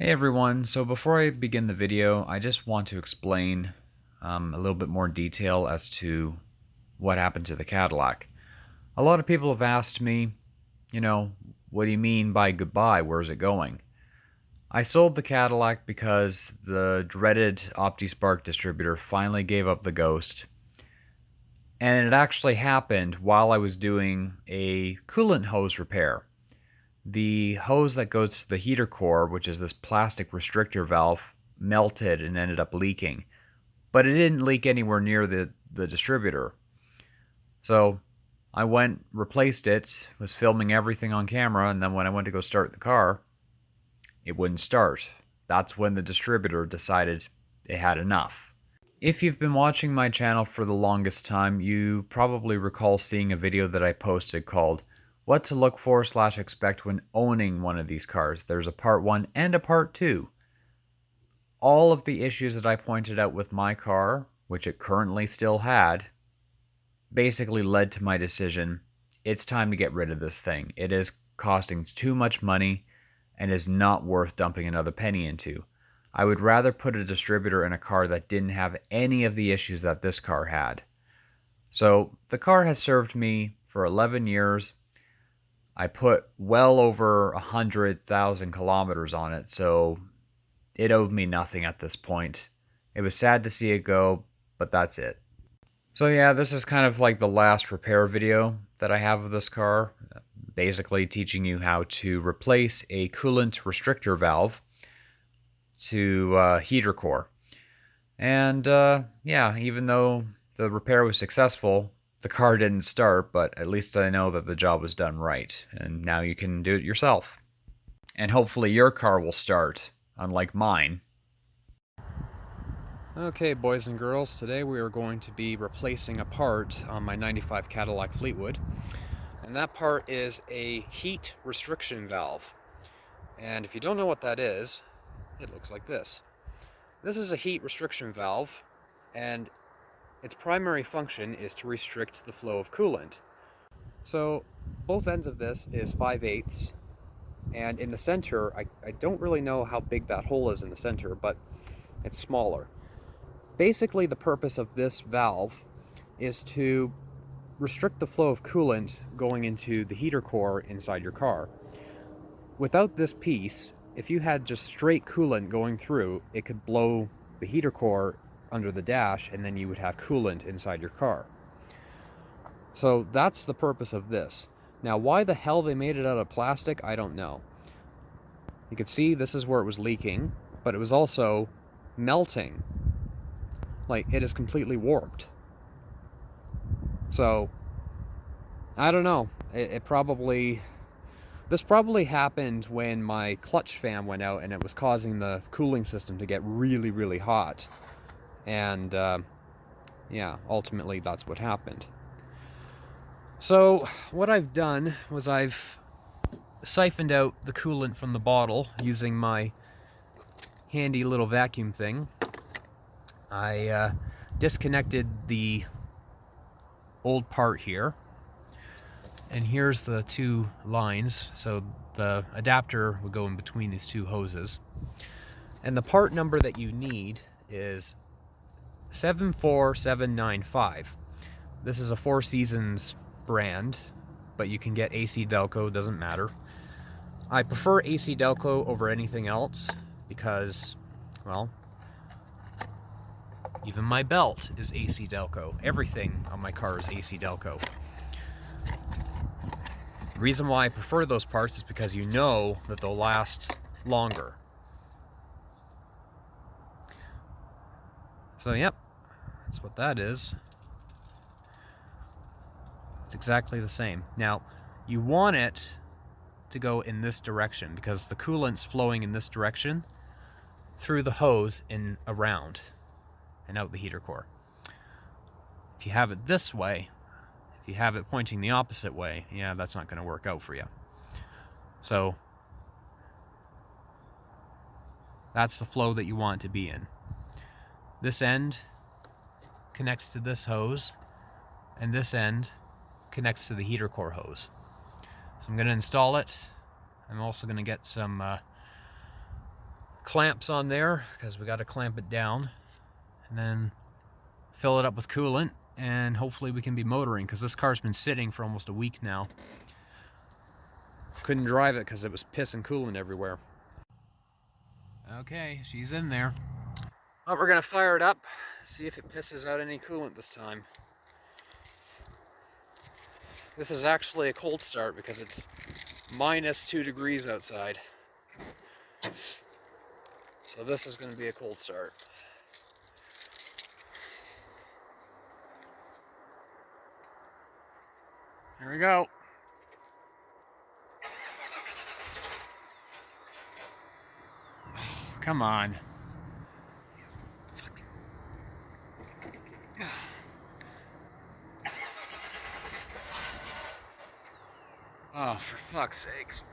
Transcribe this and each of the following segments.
Hey everyone, so before I begin the video, I just want to explain a little bit more detail as to what happened to the Cadillac. A lot of people have asked me, what do you mean by goodbye? Where's it going? I sold the Cadillac because the dreaded OptiSpark distributor finally gave up the ghost, and it actually happened while I was doing a coolant hose repair. The hose that goes to the heater core, which is this plastic restrictor valve, melted and ended up leaking. But it didn't leak anywhere near the distributor. So I went, replaced it, was filming everything on camera, and then when I went to go start the car, it wouldn't start. That's when the distributor decided it had enough. If you've been watching my channel for the longest time, you probably recall seeing a video that I posted called What to Look For / Expect When Owning One of These Cars. There's a part 1 and a part 2. All of the issues that I pointed out with my car, which it currently still had, basically led to my decision, it's time to get rid of this thing. It is costing too much money and is not worth dumping another penny into. I would rather put a distributor in a car that didn't have any of the issues that this car had. So the car has served me for 11 years. I put well over 100,000 kilometers on it, so it owed me nothing at this point. It was sad to see it go, but that's it. So yeah, this is kind of like the last repair video that I have of this car, basically teaching you how to replace a coolant restrictor valve to heater core. And yeah, even though the repair was successful, the car didn't start, but at least I know that the job was done right, and now you can do it yourself. And hopefully your car will start, unlike mine. Okay, boys and girls, today we are going to be replacing a part on my 95 Cadillac Fleetwood, and that part is a heat restriction valve. And if you don't know what that is, it looks like this. This is a heat restriction valve, and its primary function is to restrict the flow of coolant. So both ends of this is 5/8, and in the center, I don't really know how big that hole is in the center, but it's smaller. Basically, the purpose of this valve is to restrict the flow of coolant going into the heater core inside your car. Without this piece, if you had just straight coolant going through, it could blow the heater core under the dash, and then you would have coolant inside your car. So that's the purpose of this. Now, why the hell they made it out of plastic, I don't know. You can see this is where it was leaking, but it was also melting. Like, it is completely warped. So, I don't know. This probably happened when my clutch fan went out and it was causing the cooling system to get really, really hot. And, yeah, ultimately that's what happened. So, what I've done was I've siphoned out the coolant from the bottle using my handy little vacuum thing. I disconnected the old part here, and here's the two lines, so the adapter would go in between these two hoses, and the part number that you need is 74795. This is a Four Seasons brand, but you can get AC Delco, doesn't matter. I prefer AC Delco over anything else because, well, even my belt is AC Delco. Everything on my car is AC Delco. The reason why I prefer those parts is because you know that they'll last longer. So yep, that's what that is. It's exactly the same. Now, you want it to go in this direction because the coolant's flowing in this direction through the hose and around and out the heater core. If you have it this way, if you have it pointing the opposite way, yeah, that's not going to work out for you. So that's the flow that you want to be in. This end connects to this hose, and this end connects to the heater core hose. So I'm going to install it. I'm also going to get some clamps on there because we got to clamp it down, and then fill it up with coolant, and hopefully we can be motoring, because this car's been sitting for almost a week now. Couldn't drive it because it was piss and coolant everywhere. Okay, she's in there. Well, we're gonna fire it up, see if it pisses out any coolant this time. This is actually a cold start because it's -2 degrees outside. So this is gonna be a cold start. Here we go. Come on. Oh, for fuck's sakes.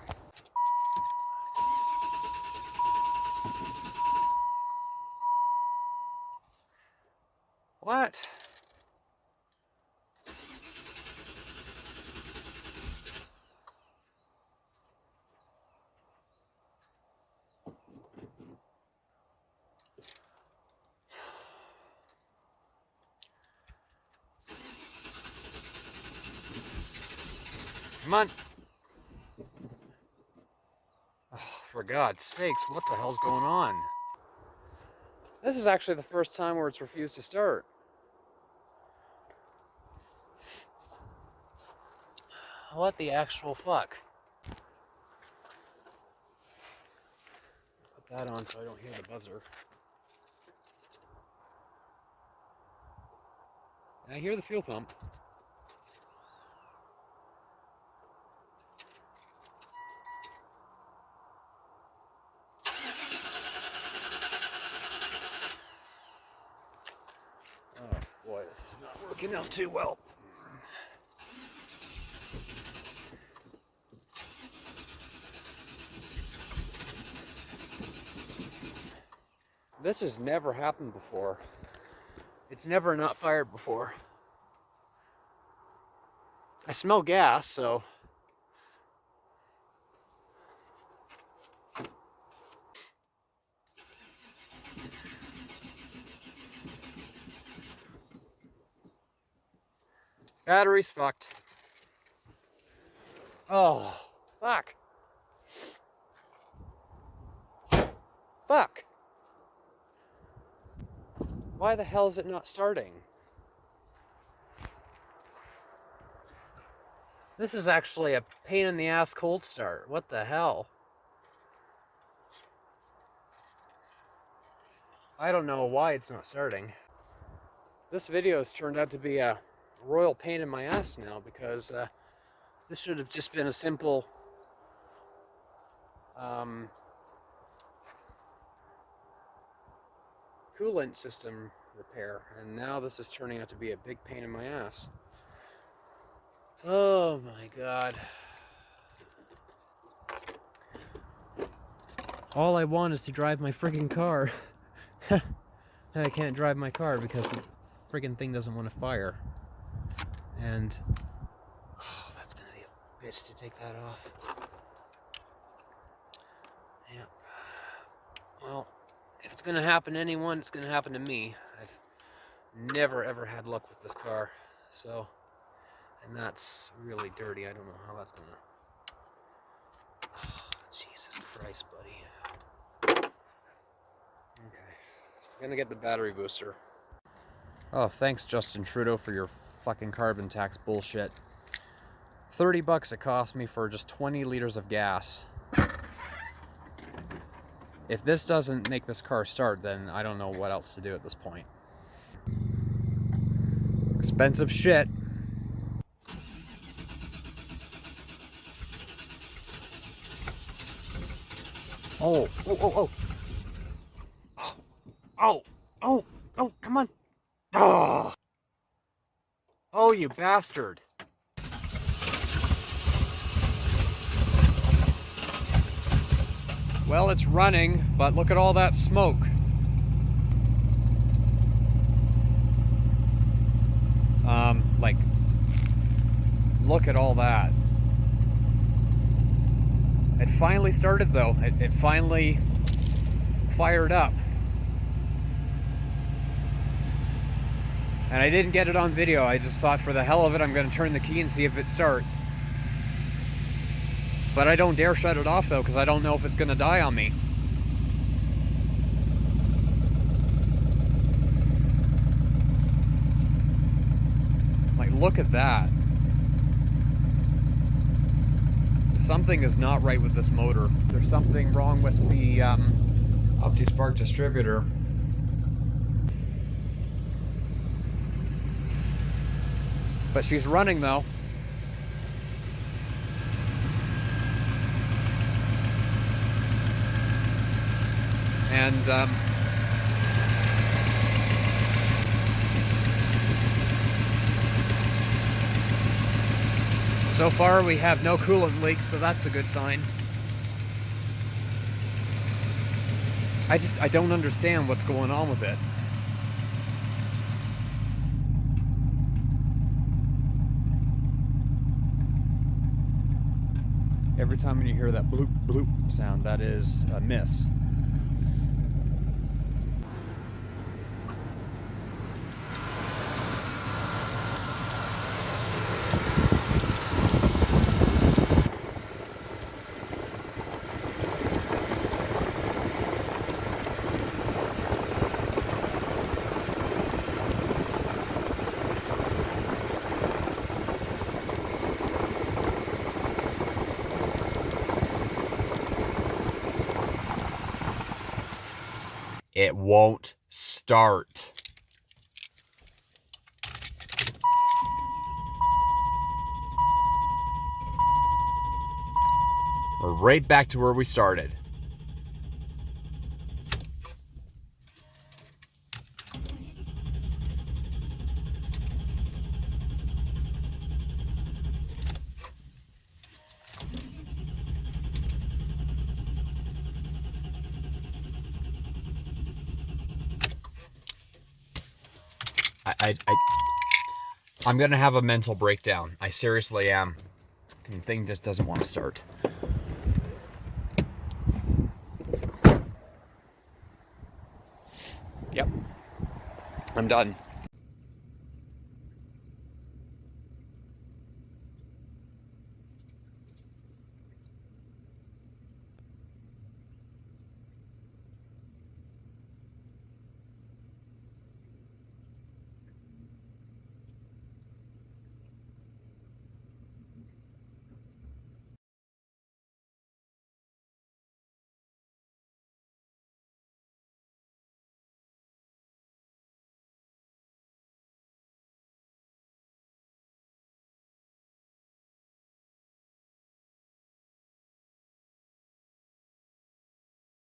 What? Come on. Oh, for God's sakes, what the hell's going on? This is actually the first time where it's refused to start. What the actual fuck? Put that on so I don't hear the buzzer. I hear the fuel pump. Oh boy, this is not working out too well. This has never happened before. It's never not fired before. I smell gas, so. Battery's fucked. Oh, fuck. Fuck. Why the hell is it not starting? This is actually a pain in the ass cold start. What the hell? I don't know why it's not starting. This video has turned out to be a royal pain in my ass now, because this should have just been a simple coolant system repair, and now this is turning out to be a big pain in my ass. Oh my God. All I want is to drive my friggin' car. I can't drive my car because the friggin' thing doesn't want to fire. And oh, that's gonna be a bitch to take that off. Yeah. Well, if it's gonna happen to anyone, it's gonna happen to me. I've never ever had luck with this car, so, and that's really dirty. I don't know how that's gonna. Oh, Jesus Christ, buddy. Okay, I'm gonna get the battery booster. Oh, thanks, Justin Trudeau, for your fucking carbon tax bullshit. $30 it cost me for just 20 liters of gas. If this doesn't make this car start, then I don't know what else to do at this point. Expensive shit. Oh, oh, oh, oh. Oh, oh, oh, come on. Oh. Oh, you bastard. Well, it's running, but look at all that smoke. Like, look at all that. It finally started though. It finally fired up. And I didn't get it on video. I just thought for the hell of it, I'm gonna turn the key and see if it starts. But I don't dare shut it off though, because I don't know if it's gonna die on me. Like, look at that. Something is not right with this motor. There's something wrong with the OptiSpark distributor. But she's running though. And so far we have no coolant leaks, so that's a good sign. I don't understand what's going on with it. Every time when you hear that bloop bloop sound, that is a miss. It won't start. We're right back to where we started. I'm gonna have a mental breakdown. I seriously am. The thing just doesn't want to start. Yep. I'm done.